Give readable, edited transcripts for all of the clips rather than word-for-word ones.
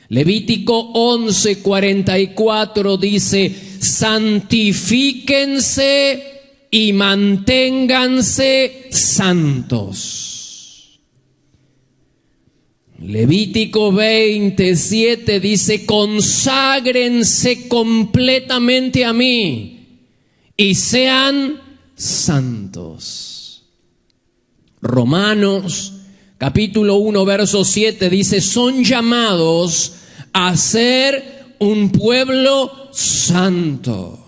Levítico 11:44 dice: santifíquense y manténganse santos. Levítico 27 dice: conságrense completamente a mí y sean santos. Romanos capítulo 1 verso 7 dice: son llamados a ser un pueblo santo.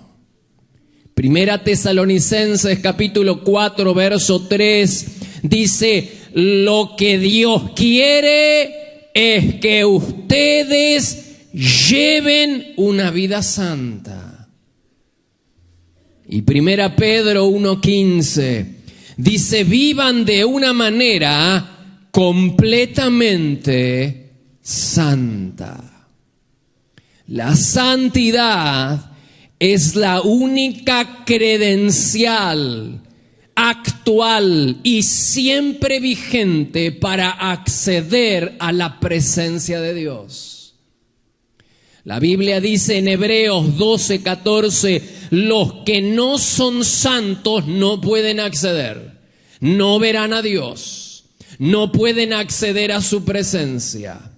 Primera Tesalonicenses capítulo 4 verso 3 dice: lo que Dios quiere es que ustedes lleven una vida santa. Y Primera Pedro 1:15 dice: vivan de una manera completamente santa. La santidad es la única credencial actual y siempre vigente para acceder a la presencia de Dios. La Biblia dice en Hebreos 12:14: los que no son santos no pueden acceder, no verán a Dios, no pueden acceder a su presencia.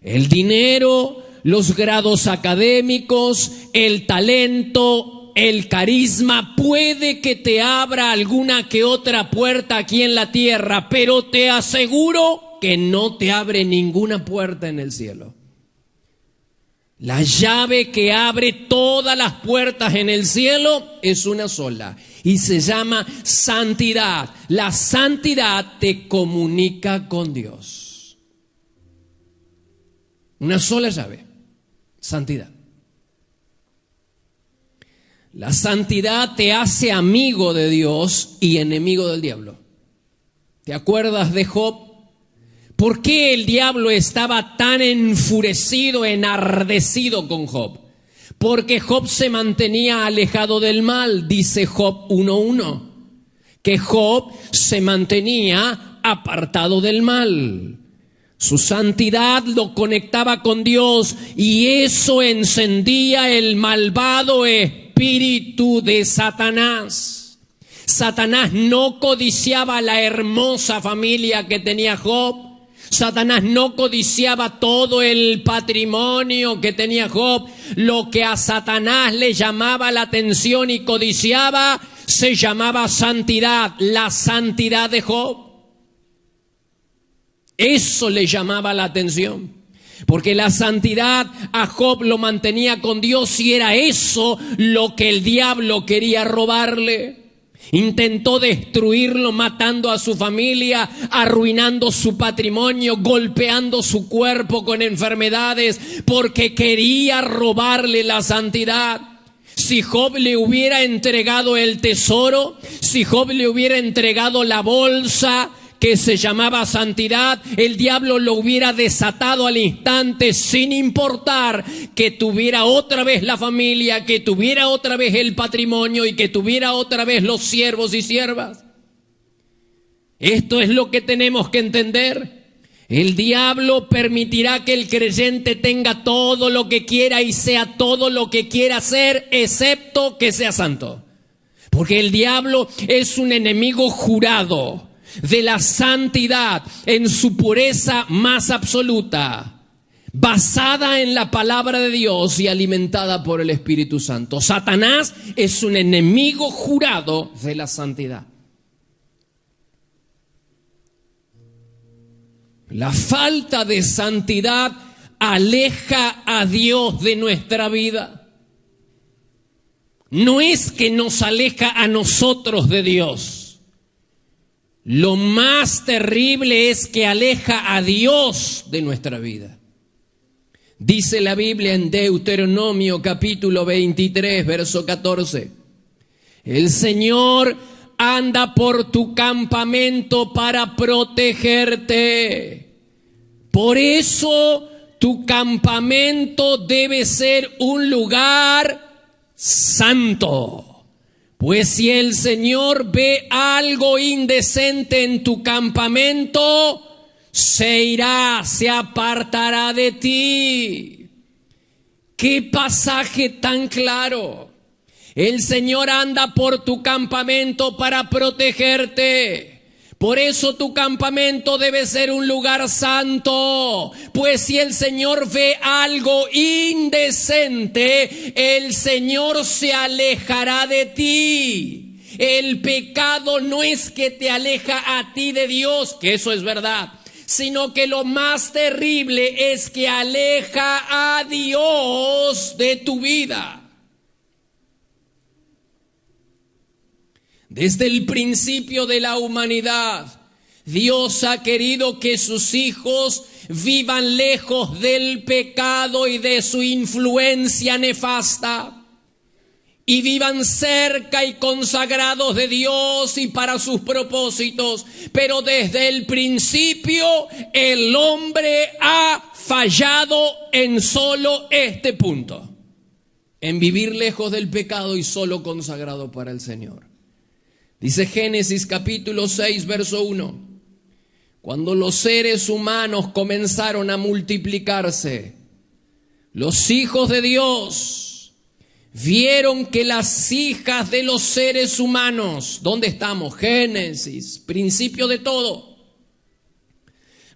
El dinero, los grados académicos, el talento, el carisma puede que te abra alguna que otra puerta aquí en la tierra, pero te aseguro que no te abre ninguna puerta en el cielo. La llave que abre todas las puertas en el cielo es una sola y se llama santidad. La santidad te comunica con Dios. Una sola llave, santidad. La santidad te hace amigo de Dios y enemigo del diablo. ¿Te acuerdas de Job? ¿Por qué el diablo estaba tan enfurecido, enardecido con Job? Porque Job se mantenía alejado del mal, dice Job 1:1. Que Job se mantenía apartado del mal. Su santidad lo conectaba con Dios y eso encendía el malvado espíritu de Satanás. Satanás no codiciaba la hermosa familia que tenía Job. Satanás no codiciaba todo el patrimonio que tenía Job. Lo que a Satanás le llamaba la atención y codiciaba se llamaba santidad, la santidad de Job. Eso le llamaba la atención, porque la santidad a Job lo mantenía con Dios y era eso lo que el diablo quería robarle. Intentó destruirlo matando a su familia, arruinando su patrimonio, golpeando su cuerpo con enfermedades, porque quería robarle la santidad. Si Job le hubiera entregado el tesoro, si Job le hubiera entregado la bolsa que se llamaba santidad, el diablo lo hubiera desatado al instante, sin importar que tuviera otra vez la familia, que tuviera otra vez el patrimonio y que tuviera otra vez los siervos y siervas. Esto es lo que tenemos que entender. El diablo permitirá que el creyente tenga todo lo que quiera y sea todo lo que quiera hacer, excepto que sea santo. Porque el diablo es un enemigo jurado de la santidad en su pureza más absoluta, basada en la palabra de Dios y alimentada por el Espíritu Santo. Satanás es un enemigo jurado de la santidad. La falta de santidad aleja a Dios de nuestra vida. No es que nos aleja a nosotros de Dios. Lo más terrible es que aleja a Dios de nuestra vida. Dice la Biblia en Deuteronomio capítulo 23, verso 14. El Señor anda por tu campamento para protegerte. Por eso tu campamento debe ser un lugar santo. Pues si el Señor ve algo indecente en tu campamento, se irá, se apartará de ti. ¡Qué pasaje tan claro! El Señor anda por tu campamento para protegerte. Por eso tu campamento debe ser un lugar santo, pues si el Señor ve algo indecente, el Señor se alejará de ti. El pecado no es que te aleja a ti de Dios, que eso es verdad, sino que lo más terrible es que aleja a Dios de tu vida. Desde el principio de la humanidad, Dios ha querido que sus hijos vivan lejos del pecado y de su influencia nefasta, y vivan cerca y consagrados de Dios y para sus propósitos. Pero desde el principio el hombre ha fallado en solo este punto, en vivir lejos del pecado y solo consagrado para el Señor. Dice Génesis capítulo 6, verso 1. Cuando los seres humanos comenzaron a multiplicarse, los hijos de Dios vieron que las hijas de los seres humanos, ¿dónde estamos? Génesis, principio de todo.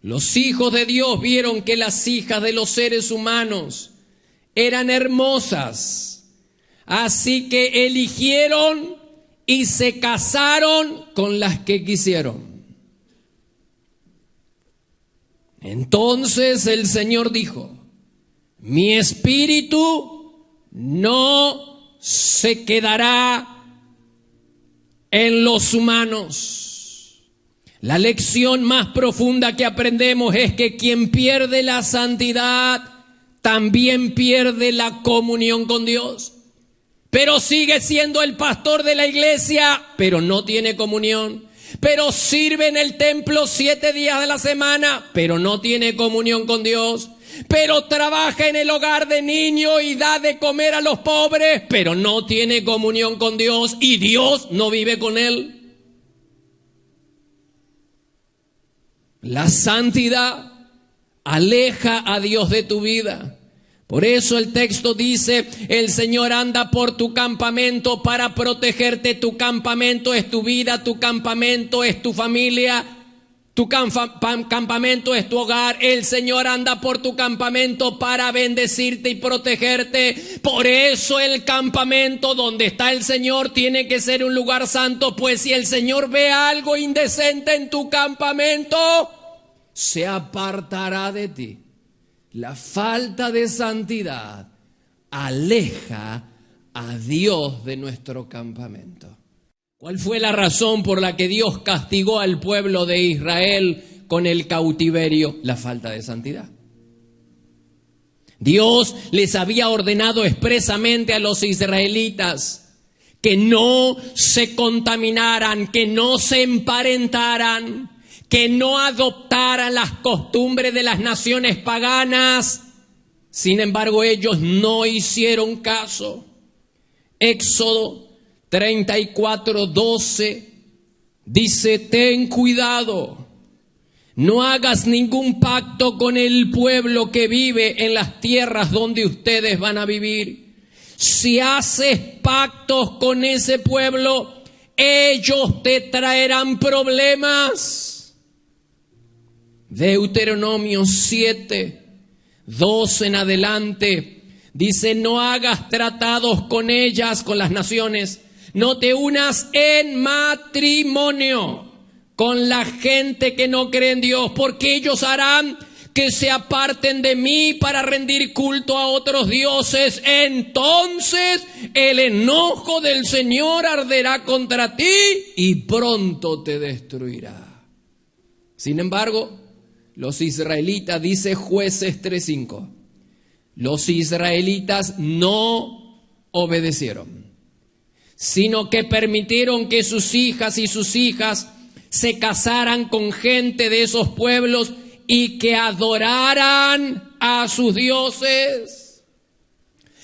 Los hijos de Dios vieron que las hijas de los seres humanos eran hermosas, así que eligieron y se casaron con las que quisieron. Entonces el Señor dijo: mi espíritu no se quedará en los humanos. La lección más profunda que aprendemos es que quien pierde la santidad también pierde la comunión con Dios. Pero sigue siendo el pastor de la iglesia, pero no tiene comunión. Pero sirve en el templo 7 días de la semana, pero no tiene comunión con Dios. Pero trabaja en el hogar de niños y da de comer a los pobres, pero no tiene comunión con Dios y Dios no vive con él. La santidad aleja a Dios de tu vida. Por eso el texto dice: el Señor anda por tu campamento para protegerte. Tu campamento es tu vida, tu campamento es tu familia, tu campamento es tu hogar. El Señor anda por tu campamento para bendecirte y protegerte. Por eso el campamento donde está el Señor tiene que ser un lugar santo, pues si el Señor ve algo indecente en tu campamento, se apartará de ti. La falta de santidad aleja a Dios de nuestro campamento. ¿Cuál fue la razón por la que Dios castigó al pueblo de Israel con el cautiverio? La falta de santidad. Dios les había ordenado expresamente a los israelitas que no se contaminaran, que no se emparentaran, que no adoptaran las costumbres de las naciones paganas. Sin embargo, ellos no hicieron caso. Éxodo 34:12 dice: ten cuidado, no hagas ningún pacto con el pueblo que vive en las tierras donde ustedes van a vivir. Si haces pactos con ese pueblo, ellos te traerán problemas. Deuteronomio 7:2 en adelante dice: no hagas tratados con ellas, con las naciones, no te unas en matrimonio con la gente que no cree en Dios, porque ellos harán que se aparten de mí para rendir culto a otros dioses. Entonces el enojo del Señor arderá contra ti y pronto te destruirá. Sin embargo, los israelitas, dice Jueces 3:5, los israelitas no obedecieron, sino que permitieron que sus hijas y sus hijas se casaran con gente de esos pueblos y que adoraran a sus dioses.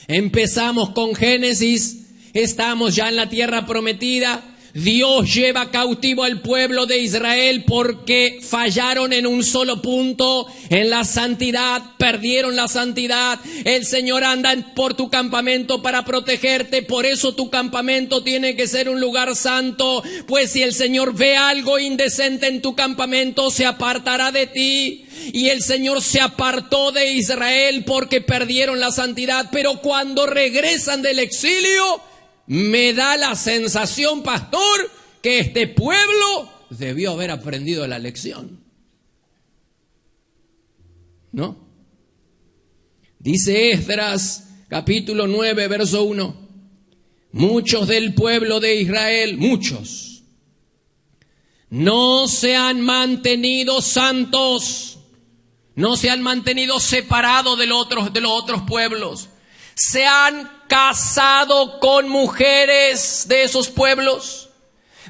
Empezamos con Génesis, estamos ya en la tierra prometida. Dios lleva cautivo al pueblo de Israel porque fallaron en un solo punto, en la santidad, perdieron la santidad. El Señor anda por tu campamento para protegerte, por eso tu campamento tiene que ser un lugar santo, pues si el Señor ve algo indecente en tu campamento, se apartará de ti. Y el Señor se apartó de Israel porque perdieron la santidad, pero cuando regresan del exilio, me da la sensación, pastor, que este pueblo debió haber aprendido la lección. ¿No? Dice Esdras, capítulo 9, verso 1. Muchos del pueblo de Israel, muchos, no se han mantenido santos, no se han mantenido separados de los otros pueblos. Se han casado con mujeres de esos pueblos,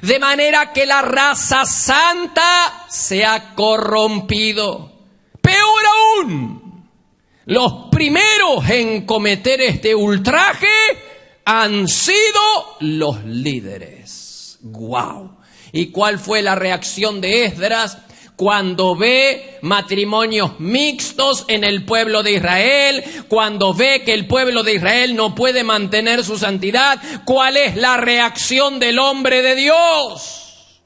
de manera que la raza santa se ha corrompido. Peor aún, los primeros en cometer este ultraje han sido los líderes. ¡Guau! ¿Y cuál fue la reacción de Esdras cuando ve matrimonios mixtos en el pueblo de Israel, cuando ve que el pueblo de Israel no puede mantener su santidad? ¿Cuál es la reacción del hombre de Dios?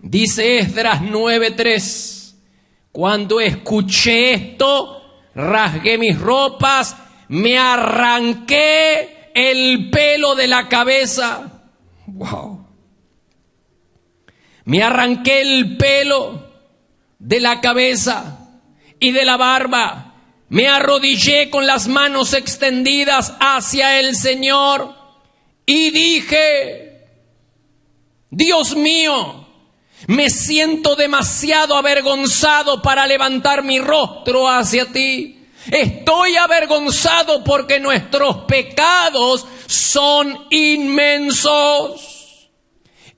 Dice Esdras 9:3, cuando escuché esto, rasgué mis ropas, me arranqué el pelo de la cabeza. ¡Wow! Me arranqué el pelo de la cabeza y de la barba. Me arrodillé con las manos extendidas hacia el Señor y dije: Dios mío, me siento demasiado avergonzado para levantar mi rostro hacia ti. Estoy avergonzado porque nuestros pecados son inmensos.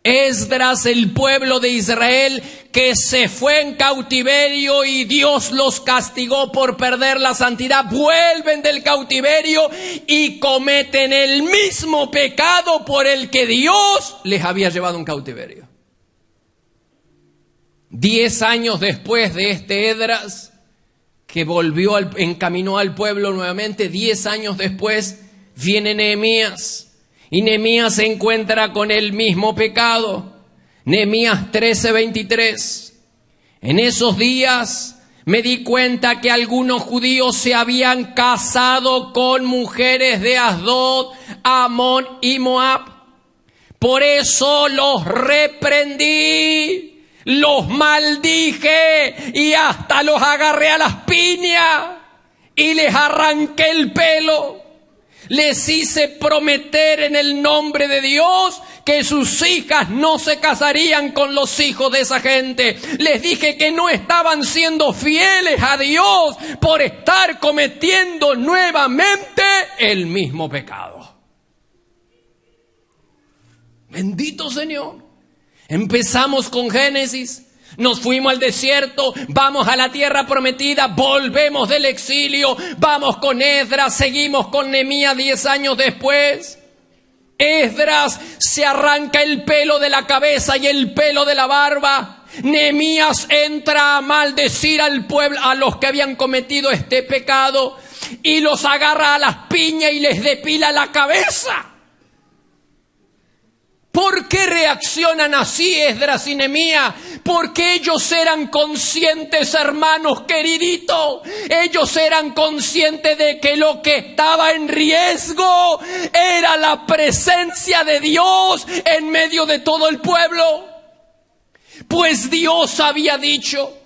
Esdras, el pueblo de Israel que se fue en cautiverio y Dios los castigó por perder la santidad, vuelven del cautiverio y cometen el mismo pecado por el que Dios les había llevado en cautiverio. 10 años después de este Esdras, que encaminó al pueblo nuevamente, 10 años después viene Nehemías. Y Nehemías se encuentra con el mismo pecado. Nehemías 13:23. En esos días me di cuenta que algunos judíos se habían casado con mujeres de Asdod, Amón y Moab. Por eso los reprendí, los maldije y hasta los agarré a las piñas y les arranqué el pelo. Les hice prometer en el nombre de Dios que sus hijas no se casarían con los hijos de esa gente. Les dije que no estaban siendo fieles a Dios por estar cometiendo nuevamente el mismo pecado. Bendito Señor. Empezamos con Génesis. Nos fuimos al desierto, vamos a la tierra prometida, volvemos del exilio, vamos con Esdras, seguimos con Nehemías 10 años después. Esdras se arranca el pelo de la cabeza y el pelo de la barba. Nehemías entra a maldecir al pueblo, a los que habían cometido este pecado, y los agarra a las piñas y les depila la cabeza. ¿Por qué reaccionan así Esdras y Nehemías? Porque ellos eran conscientes, hermanos queriditos. Ellos eran conscientes de que lo que estaba en riesgo era la presencia de Dios en medio de todo el pueblo. Pues Dios había dicho: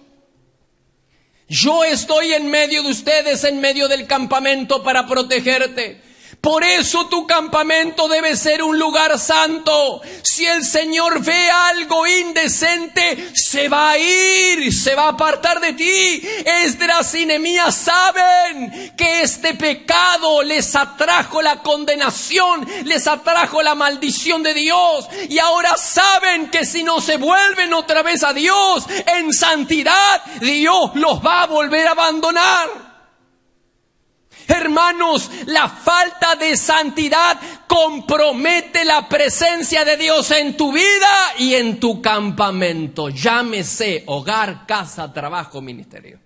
yo estoy en medio de ustedes, en medio del campamento para protegerte. Por eso tu campamento debe ser un lugar santo. Si el Señor ve algo indecente, se va a ir, se va a apartar de ti. Esdras y Nehemías saben que este pecado les atrajo la condenación, les atrajo la maldición de Dios. Y ahora saben que si no se vuelven otra vez a Dios en santidad, Dios los va a volver a abandonar. Hermanos, hermanos, la falta de santidad compromete la presencia de Dios en tu vida y en tu campamento. Llámese hogar, casa, trabajo, ministerio.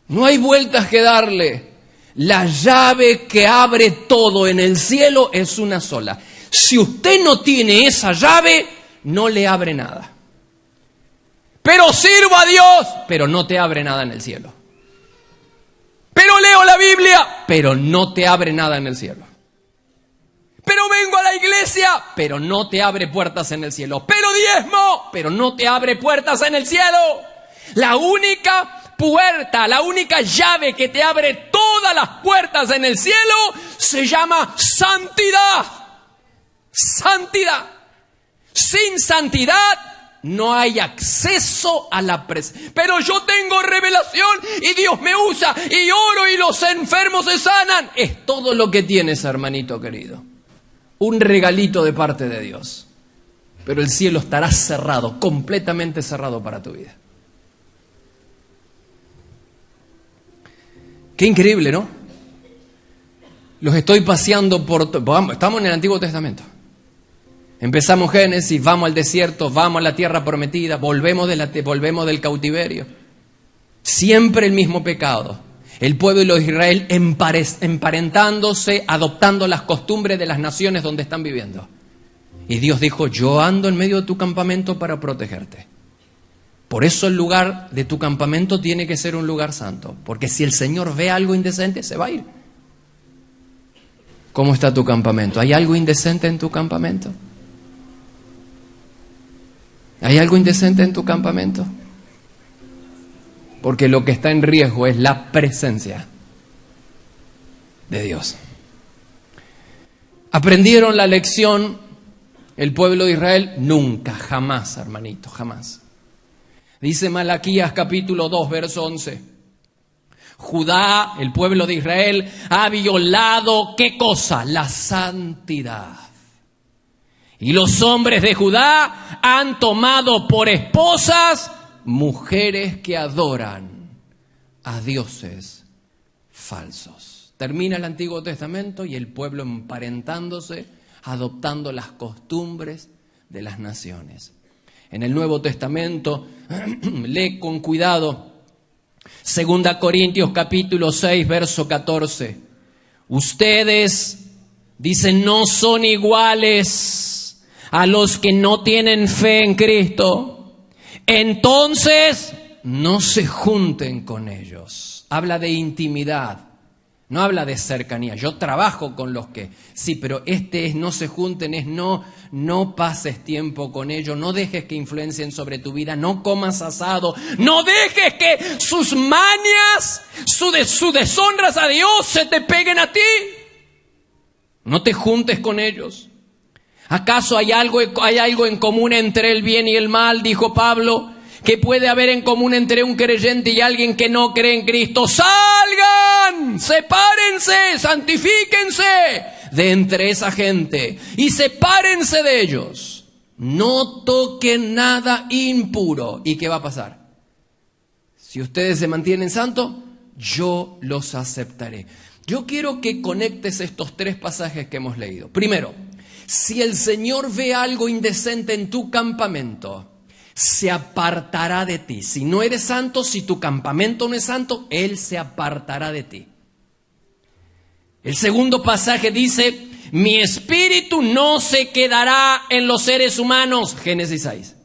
No hay vueltas que darle. La llave que abre todo en el cielo es una sola. Si usted no tiene esa llave, no le abre nada. Pero sirvo a Dios, pero no te abre nada en el cielo. Pero leo la Biblia, pero no te abre nada en el cielo. Pero vengo a la iglesia, pero no te abre puertas en el cielo. Pero diezmo, pero no te abre puertas en el cielo. La única puerta, la única llave que te abre todas las puertas en el cielo se llama santidad. Santidad. Sin santidad no hay acceso a la presencia. Pero yo tengo revelación y Dios me usa y oro y los enfermos se sanan. Es todo lo que tienes, hermanito querido. Un regalito de parte de Dios. Pero el cielo estará cerrado, completamente cerrado para tu vida. Qué increíble, ¿no? Los estoy paseando por... Estamos en el Antiguo Testamento. Empezamos Génesis, vamos al desierto, vamos a la tierra prometida, volvemos del cautiverio. Siempre el mismo pecado. El pueblo de Israel emparentándose, adoptando las costumbres de las naciones donde están viviendo. Y Dios dijo, yo ando en medio de tu campamento para protegerte. Por eso el lugar de tu campamento tiene que ser un lugar santo. Porque si el Señor ve algo indecente, se va a ir. ¿Cómo está tu campamento? ¿Hay algo indecente en tu campamento? ¿Hay algo indecente en tu campamento? Porque lo que está en riesgo es la presencia de Dios. ¿Aprendieron la lección el pueblo de Israel? Nunca, jamás, hermanito, jamás. Dice Malaquías capítulo 2, verso 11. Judá, el pueblo de Israel, ha violado, ¿qué cosa? La santidad. Y los hombres de Judá han tomado por esposas mujeres que adoran a dioses falsos. Termina el Antiguo Testamento y el pueblo emparentándose, adoptando las costumbres de las naciones. En el Nuevo Testamento, lee con cuidado, 2 Corintios capítulo 6, verso 14. Ustedes, dicen, no son iguales a los que no tienen fe en Cristo. Entonces, no se junten con ellos. Habla de intimidad. No habla de cercanía. Yo trabajo con los que... Sí, pero no se junten, no pases tiempo con ellos, no dejes que influencien sobre tu vida, no comas asado, no dejes que sus mañas, sus deshonras a Dios se te peguen a ti. No te juntes con ellos. ¿Acaso hay algo en común entre el bien y el mal? Dijo Pablo. ¿Qué puede haber en común entre un creyente y alguien que no cree en Cristo? ¡Salgan! ¡Sepárense! ¡Santifíquense! De entre esa gente y sepárense de ellos. No toquen nada impuro. ¿Y qué va a pasar? Si ustedes se mantienen santos, yo los aceptaré. Yo quiero que conectes estos 3 pasajes que hemos leído. Primero, si el Señor ve algo indecente en tu campamento, se apartará de ti. Si no eres santo, si tu campamento no es santo, Él se apartará de ti. El segundo pasaje dice, mi espíritu no se quedará en los seres humanos. Génesis 6.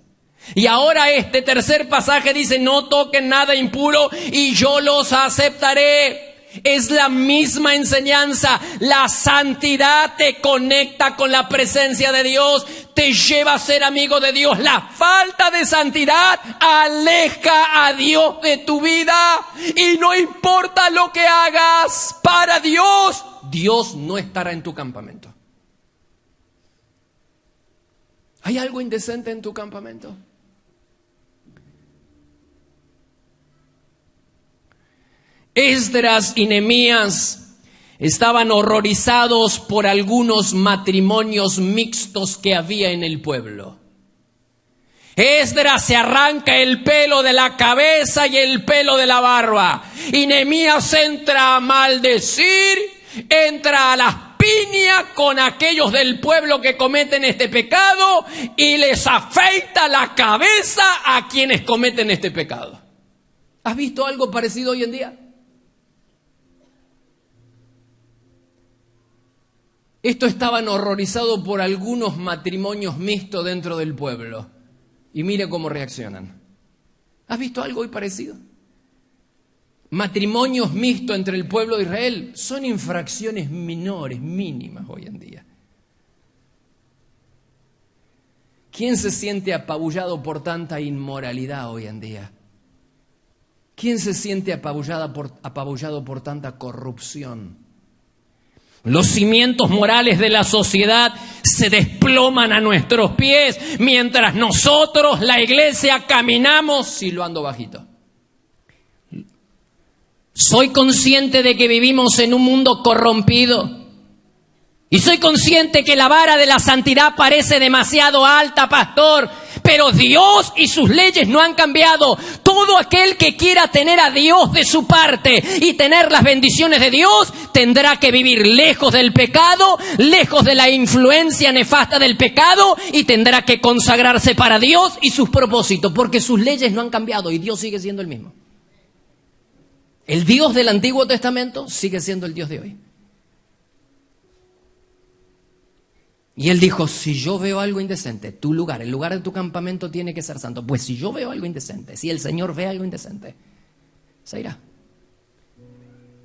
Y ahora este tercer pasaje dice, no toquen nada impuro y yo los aceptaré. Es la misma enseñanza. La santidad te conecta con la presencia de Dios, te lleva a ser amigo de Dios. La falta de santidad aleja a Dios de tu vida. Y no importa lo que hagas para Dios, Dios no estará en tu campamento. ¿Hay algo indecente en tu campamento? Esdras y Nehemías estaban horrorizados por algunos matrimonios mixtos que había en el pueblo. Esdras se arranca el pelo de la cabeza y el pelo de la barba. Y Nehemías entra a maldecir, entra a las piñas con aquellos del pueblo que cometen este pecado y les afeita la cabeza a quienes cometen este pecado. ¿Has visto algo parecido hoy en día? Esto estaban horrorizados por algunos matrimonios mixtos dentro del pueblo. Y mire cómo reaccionan. ¿Has visto algo hoy parecido? Matrimonios mixtos entre el pueblo de Israel son infracciones menores, mínimas hoy en día. ¿Quién se siente apabullado por tanta inmoralidad hoy en día? ¿Quién se siente apabullado por tanta corrupción? Los cimientos morales de la sociedad se desploman a nuestros pies mientras nosotros, la iglesia, caminamos silbando bajito. Soy consciente de que vivimos en un mundo corrompido. Y soy consciente que la vara de la santidad parece demasiado alta, pastor. Pero Dios y sus leyes no han cambiado. Todo aquel que quiera tener a Dios de su parte y tener las bendiciones de Dios, tendrá que vivir lejos del pecado, lejos de la influencia nefasta del pecado, y tendrá que consagrarse para Dios y sus propósitos, porque sus leyes no han cambiado y Dios sigue siendo el mismo. El Dios del Antiguo Testamento sigue siendo el Dios de hoy. Y él dijo, si yo veo algo indecente, tu lugar, el lugar de tu campamento tiene que ser santo. Pues si yo veo algo indecente, si el Señor ve algo indecente, se irá,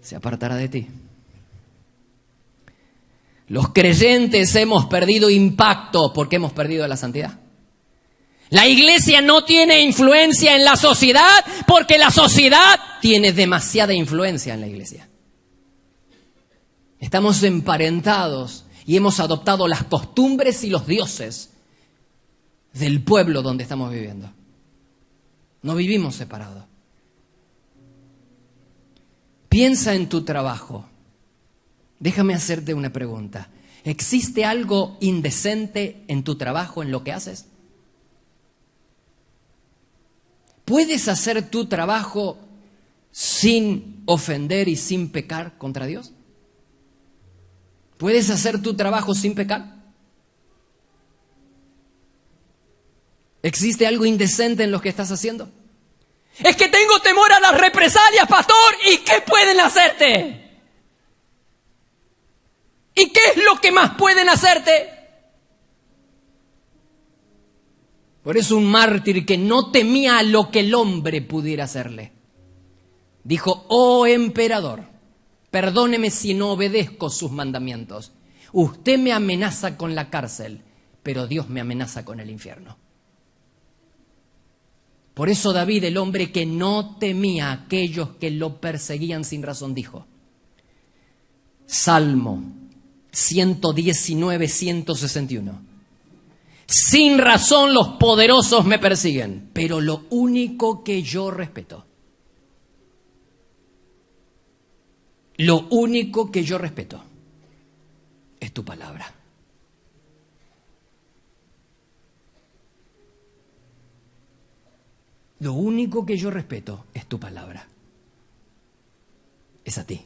se apartará de ti. Los creyentes hemos perdido impacto porque hemos perdido la santidad. La iglesia no tiene influencia en la sociedad porque la sociedad tiene demasiada influencia en la iglesia. Estamos emparentados y hemos adoptado las costumbres y los dioses del pueblo donde estamos viviendo. No vivimos separados. Piensa en tu trabajo. Déjame hacerte una pregunta. ¿Existe algo indecente en tu trabajo, en lo que haces? ¿Puedes hacer tu trabajo sin ofender y sin pecar contra Dios? ¿Puedes hacer tu trabajo sin pecar? ¿Existe algo indecente en lo que estás haciendo? Es que tengo temor a las represalias, pastor. ¿Y qué pueden hacerte? ¿Y qué es lo que más pueden hacerte? Por eso un mártir que no temía a lo que el hombre pudiera hacerle, dijo, oh emperador, perdóneme si no obedezco sus mandamientos. Usted me amenaza con la cárcel, pero Dios me amenaza con el infierno. Por eso David, el hombre que no temía a aquellos que lo perseguían sin razón, dijo, Salmo 119, 161. Sin razón los poderosos me persiguen, pero lo único que yo respeto, es tu palabra. Lo único que yo respeto es tu palabra. Es a ti.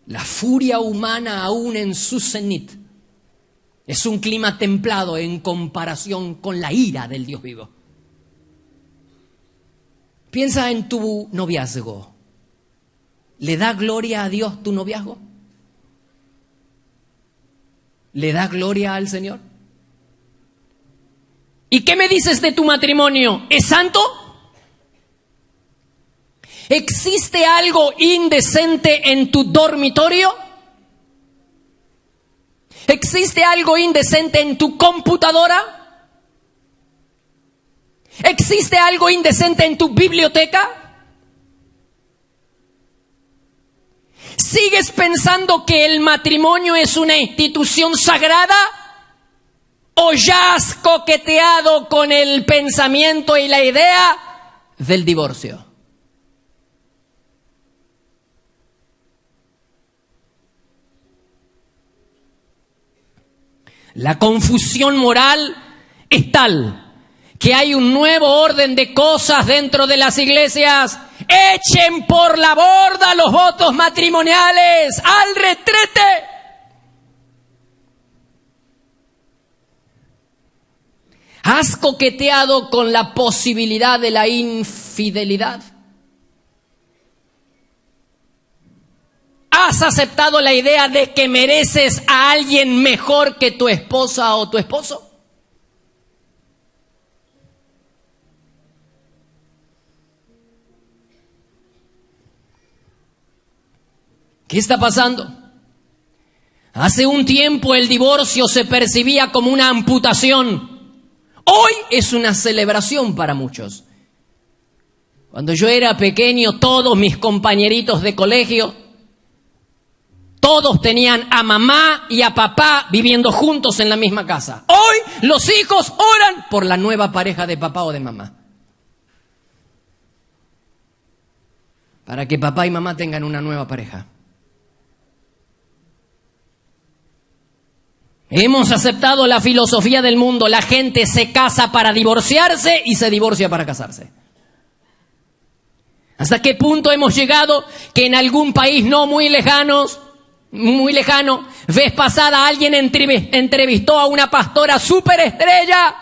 La furia humana aún en su cenit es un clima templado en comparación con la ira del Dios vivo. Piensa en tu noviazgo. ¿Le da gloria a Dios tu noviazgo? ¿Le da gloria al Señor? ¿Y qué me dices de tu matrimonio? ¿Es santo? ¿Existe algo indecente en tu dormitorio? ¿Existe algo indecente en tu computadora? ¿Existe algo indecente en tu biblioteca? ¿Sigues pensando que el matrimonio es una institución sagrada? ¿O ya has coqueteado con el pensamiento y la idea del divorcio? La confusión moral es tal que hay un nuevo orden de cosas dentro de las iglesias. Echen por la borda los votos matrimoniales, al retrete. ¿Has coqueteado con la posibilidad de la infidelidad? ¿Has aceptado la idea de que mereces a alguien mejor que tu esposa o tu esposo? ¿Qué está pasando? Hace un tiempo el divorcio se percibía como una amputación. Hoy es una celebración para muchos. Cuando yo era pequeño, todos mis compañeritos de colegio, todos tenían a mamá y a papá viviendo juntos en la misma casa. Hoy los hijos oran por la nueva pareja de papá o de mamá, para que papá y mamá tengan una nueva pareja. Hemos aceptado la filosofía del mundo. La gente se casa para divorciarse y se divorcia para casarse. ¿Hasta qué punto hemos llegado que en algún país no muy lejano, vez pasada alguien entrevistó a una pastora superestrella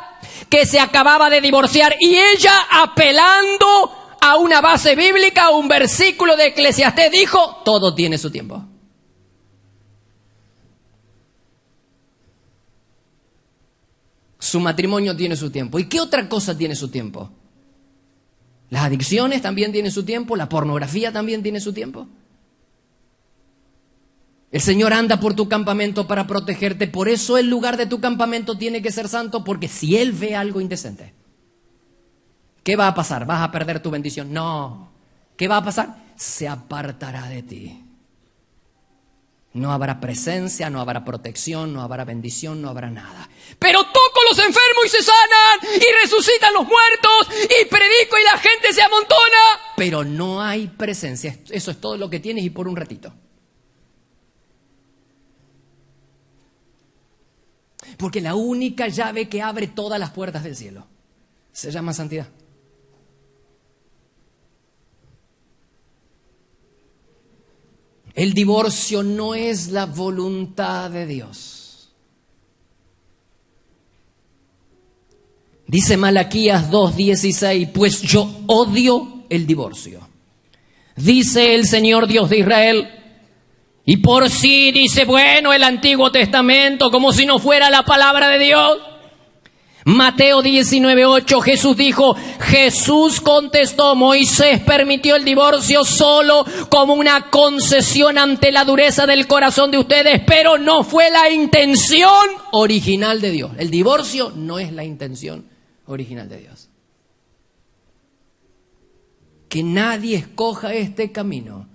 que se acababa de divorciar y ella, apelando a una base bíblica, a un versículo de Eclesiastés, dijo: todo tiene su tiempo. Su matrimonio tiene su tiempo. ¿Y qué otra cosa tiene su tiempo? Las adicciones también tienen su tiempo. La pornografía también tiene su tiempo. El Señor anda por tu campamento para protegerte. Por eso el lugar de tu campamento tiene que ser santo, porque si Él ve algo indecente, ¿qué va a pasar? ¿Vas a perder tu bendición? No. ¿Qué va a pasar? Se apartará de ti. No habrá presencia, no habrá protección, no habrá bendición, no habrá nada. Pero toco los enfermos y se sanan, y resucitan los muertos, y predico y la gente se amontona. Pero no hay presencia. Eso es todo lo que tienes, y por un ratito. Porque la única llave que abre todas las puertas del cielo se llama santidad. El divorcio no es la voluntad de Dios. Dice Malaquías 2:16, pues yo odio el divorcio, dice el Señor Dios de Israel. Y por sí dice bueno el Antiguo Testamento, como si no fuera la palabra de Dios. Mateo 19:8, Jesús contestó: Moisés permitió el divorcio solo como una concesión ante la dureza del corazón de ustedes, pero no fue la intención original de Dios. El divorcio no es la intención original de Dios. Que nadie escoja este camino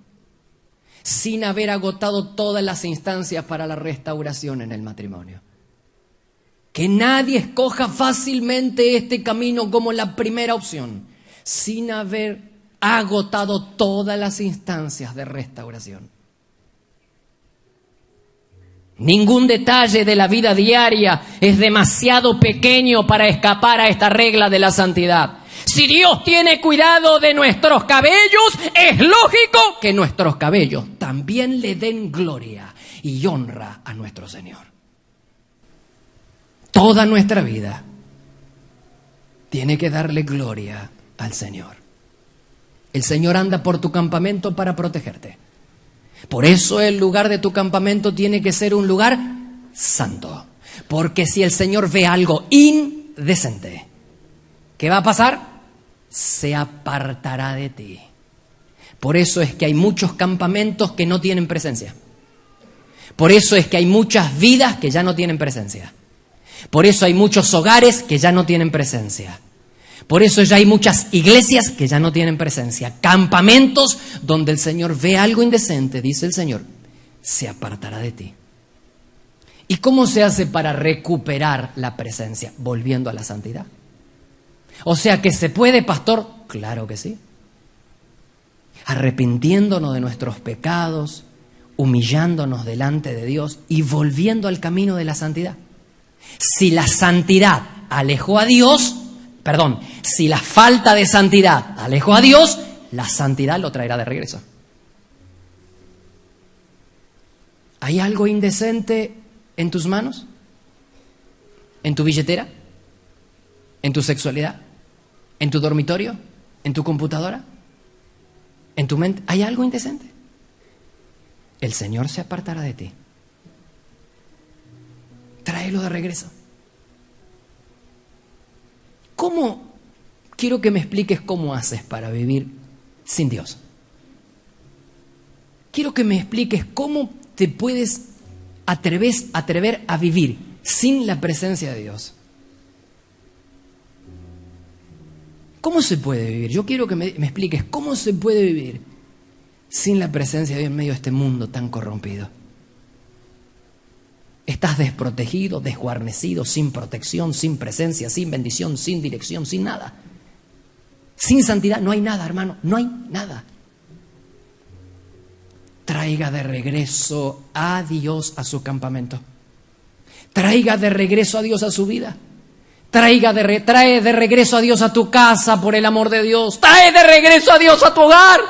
sin haber agotado todas las instancias para la restauración en el matrimonio. Que nadie escoja fácilmente este camino como la primera opción, sin haber agotado todas las instancias de restauración. Ningún detalle de la vida diaria es demasiado pequeño para escapar a esta regla de la santidad. Si Dios tiene cuidado de nuestros cabellos, es lógico que nuestros cabellos también le den gloria y honra a nuestro Señor. Toda nuestra vida tiene que darle gloria al Señor. El Señor anda por tu campamento para protegerte. Por eso el lugar de tu campamento tiene que ser un lugar santo. Porque si el Señor ve algo indecente, ¿qué va a pasar? Se apartará de ti. Por eso es que hay muchos campamentos que no tienen presencia. Por eso es que hay muchas vidas que ya no tienen presencia. Por eso hay muchos hogares que ya no tienen presencia. Por eso ya hay muchas iglesias que ya no tienen presencia. Campamentos donde el Señor ve algo indecente, dice el Señor, se apartará de ti. ¿Y cómo se hace para recuperar la presencia? Volviendo a la santidad. O sea que se puede, pastor, claro que sí. Arrepintiéndonos de nuestros pecados, humillándonos delante de Dios y volviendo al camino de la santidad. Si la santidad alejó a Dios, si la falta de santidad alejó a Dios, la santidad lo traerá de regreso. ¿Hay algo indecente en tus manos? ¿En tu billetera? ¿En tu sexualidad? ¿En tu dormitorio? ¿En tu computadora? ¿En tu mente? ¿Hay algo indecente? El Señor se apartará de ti. Tráelo de regreso. ¿Cómo? Quiero que me expliques cómo haces para vivir sin Dios. Quiero que me expliques cómo te puedes atrever a vivir sin la presencia de Dios. ¿Cómo se puede vivir? Yo quiero que me expliques cómo se puede vivir sin la presencia de Dios en medio de este mundo tan corrompido. Estás desprotegido, desguarnecido, sin protección, sin presencia, sin bendición, sin dirección, sin nada. Sin santidad no hay nada, hermano, no hay nada. Traiga de regreso a Dios a su campamento. Traiga de regreso a Dios a su vida. Trae de regreso a Dios a tu casa, por el amor de Dios. Trae de regreso a Dios a tu hogar.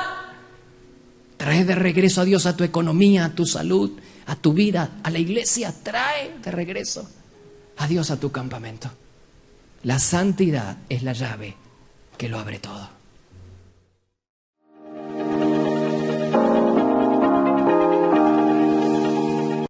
Trae de regreso a Dios a tu economía, a tu salud, a tu vida, a la iglesia. Trae de regreso a Dios a tu campamento. La santidad es la llave que lo abre todo.